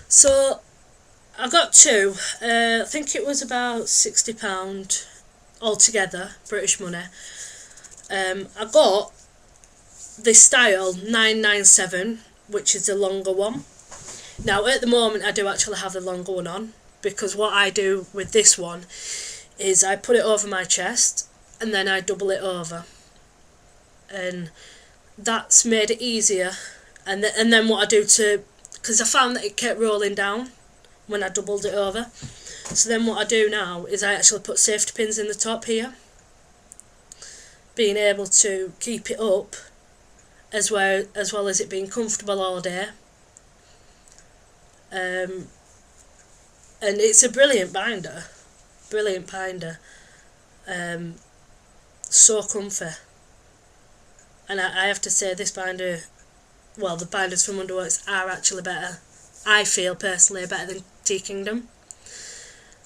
So I got two. I think it was about £60 altogether, British money. I got the style 997, which is the longer one. Now at the moment I do actually have the longer one on, because what I do with this one is I put it over my chest and then I double it over, and that's made it easier. And then what I do to, because I found that it kept rolling down when I doubled it over, so then what I do now is I actually put safety pins in the top here, being able to keep it up as well as it being comfortable all day. And it's a brilliant binder, so comfy. And I have to say, this binder, well, the binders from Underworks are actually better, I feel personally, better than Tea Kingdom.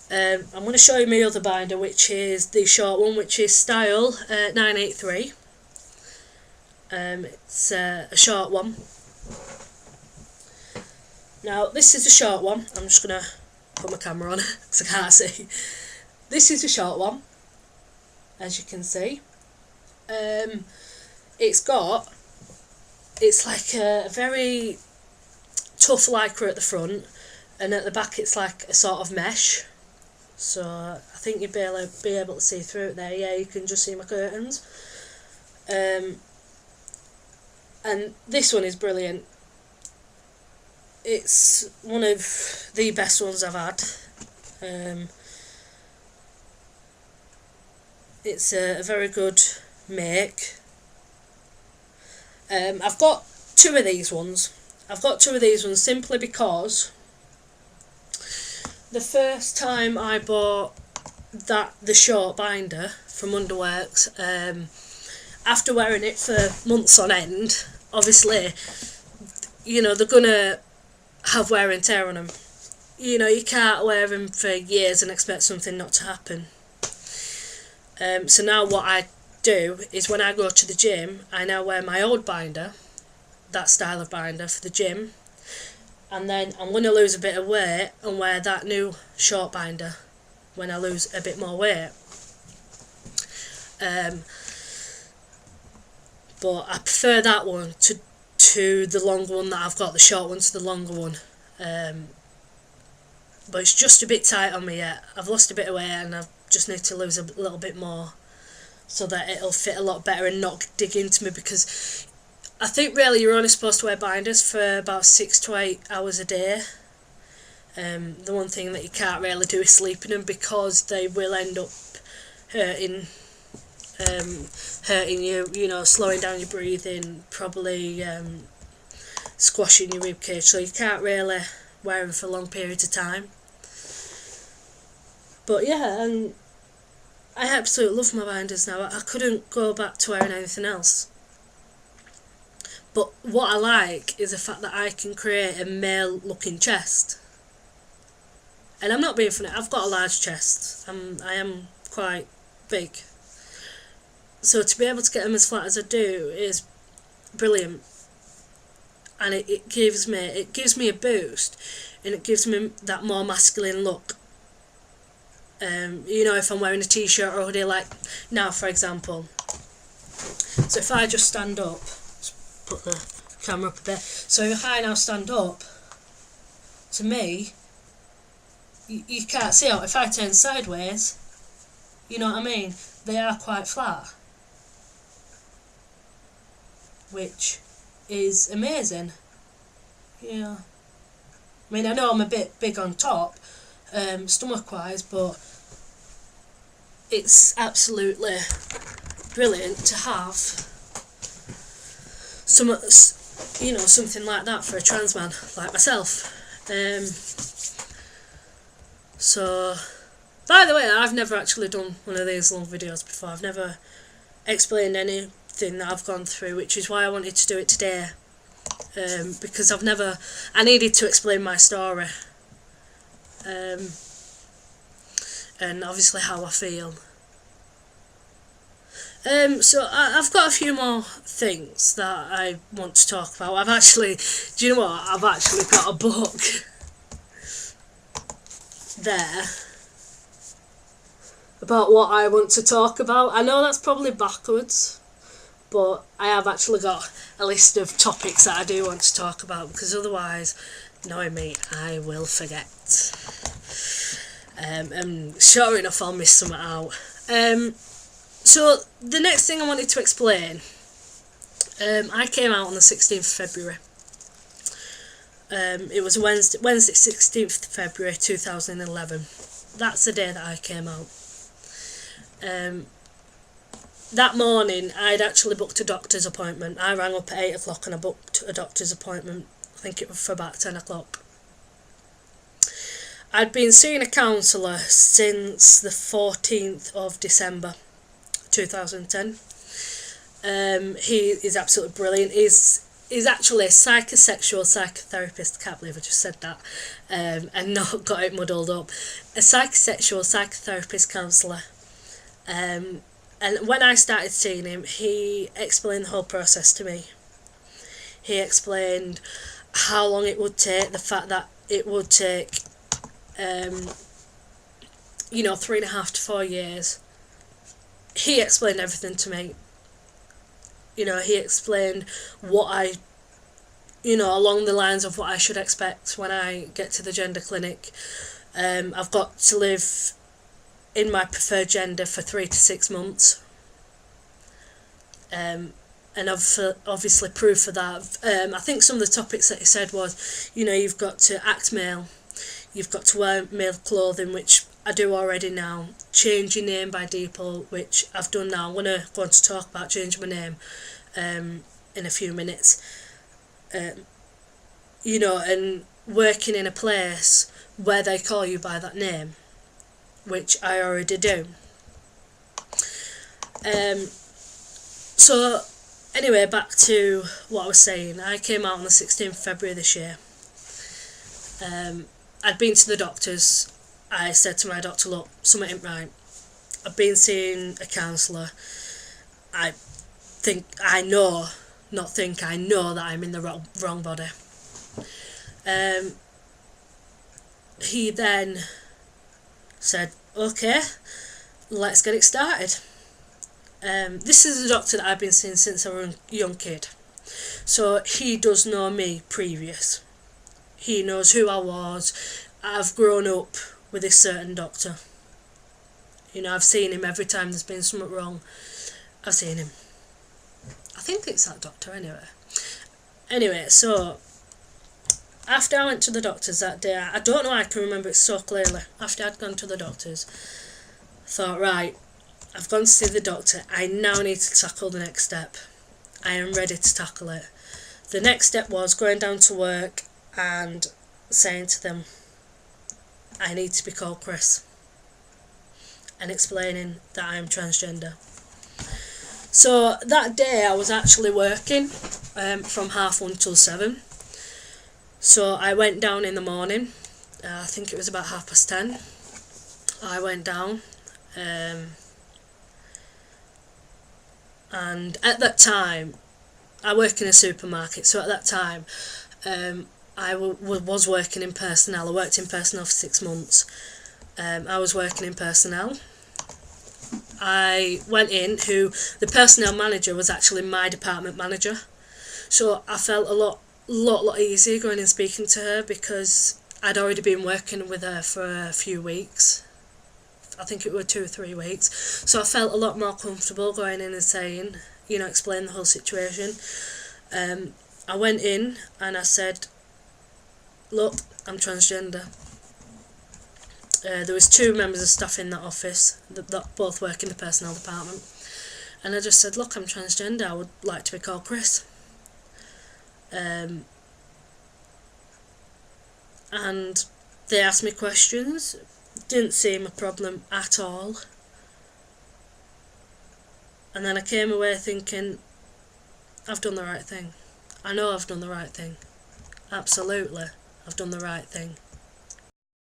I'm going to show you my other binder, which is the short one, which is style 983. It's a short one. Now this is a short one. I'm just going to put my camera on because I can't see. This is a short one, as you can see. It's like a very tough lycra at the front, and at the back it's like a sort of mesh. So I think you'll be able to see through it there. Yeah, you can just see my curtains. And this one is brilliant. It's one of the best ones I've had. It's a very good make. I've got two of these ones. Simply because the first time I bought the short binder from Underworks, after wearing it for months on end, obviously, they're gonna have wear and tear on them. You can't wear them for years and expect something not to happen. So now what I do is, when I go to the gym, I now wear my old binder, that style of binder, for the gym, and then I'm going to lose a bit of weight and wear that new short binder when I lose a bit more weight. But I prefer that one to the longer one that I've got, the short one to the longer one. But it's just a bit tight on me yet. I've lost a bit of weight and I just need to lose a little bit more so that it'll fit a lot better and not dig into me, because I think really you're only supposed to wear binders for about 6 to 8 hours a day. The one thing that you can't really do is sleep in them, because they will end up hurting you, slowing down your breathing, probably squashing your ribcage, so you can't really wear them for long periods of time. But yeah, and I absolutely love my binders now. I couldn't go back to wearing anything else. But what I like is the fact that I can create a male looking chest. And I'm not being funny, I've got a large chest. I am quite big. So to be able to get them as flat as I do is brilliant. And it gives me a boost, and it gives me that more masculine look. If I'm wearing a t-shirt or a hoodie, like now for example. So if I just stand up, just put the camera up a bit. So if I now stand up, to me, you can't see out. If I turn sideways, you know what I mean? They are quite flat, which is amazing. Yeah. I mean, I know I'm a bit big on top, stomach-wise, but it's absolutely brilliant to have something like that for a trans man like myself. So, by the way, I've never actually done one of these long videos before. I've never explained anything that I've gone through, which is why I wanted to do it today. Because I needed to explain my story. And obviously how I feel. So I've got a few more things that I want to talk about. Do you know what? I've actually got a book there about what I want to talk about. I know that's probably backwards, but I have actually got a list of topics that I do want to talk about, because otherwise, knowing me, I will forget. And sure enough, I'll miss something out. So the next thing I wanted to explain, I came out on the 16th of February. It was Wednesday 16th of February 2011. That's the day that I came out. That morning, I'd actually booked a doctor's appointment. I rang up at 8 o'clock and I booked a doctor's appointment. I think it was for about 10 o'clock. I'd been seeing a counsellor since the 14th of December 2010. He is absolutely brilliant. He's actually a psychosexual psychotherapist. I can't believe I just said that and not got it muddled up. A psychosexual psychotherapist counsellor. And when I started seeing him, he explained the whole process to me. He explained how long it would take, the fact that it would take 3.5 to 4 years. He explained everything to me. He explained what along the lines of what I should expect when I get to the gender clinic. I've got to live in my preferred gender for 3 to 6 months. And obviously proof of that. I think some of the topics that he said was, you've got to act male, you've got to wear male clothing, which I do already now, change your name by default, which I've done now. I'm going to go on to talk about changing my name in a few minutes. And working in a place where they call you by that name, which I already do. So anyway, back to what I was saying. I came out on the 16th of February this year. I'd been to the doctors. I said to my doctor, look, something ain't right. I've been seeing a counsellor. I know that I'm in the wrong body. He then said, okay, let's get it started. This is a doctor that I've been seeing since I was a young kid. So he does know me previous. He knows who I was. I've grown up with this certain doctor. I've seen him every time there's been something wrong. I've seen him. I think it's that doctor anyway. So after I went to the doctors that day, I don't know, I can remember it so clearly. After I'd gone to the doctors, I thought, right, I've gone to see the doctor. I now need to tackle the next step. I am ready to tackle it. The next step was going down to work and saying to them, I need to be called Chris, and explaining that I am transgender. So that day I was actually working from 1:30 till 7. So I went down in the morning. I think it was about 10:30. I went down. And at that time, I work in a supermarket. So at that time, I was working in personnel. I worked in personnel for 6 months. I was working in personnel. I went in, the personnel manager was actually my department manager. So I felt a lot easier going and speaking to her, because I'd already been working with her for a few weeks. I think it were 2 or 3 weeks. So I felt a lot more comfortable going in and saying, explain the whole situation. I went in and I said, look, I'm transgender. There was 2 members of staff in that office that both work in the personnel department, and I just said, look, I'm transgender, I would like to be called Chris. And they asked me questions. Didn't seem a problem at all. And then I came away thinking, I've done the right thing. I know I've done the right thing. Absolutely, I've done the right thing.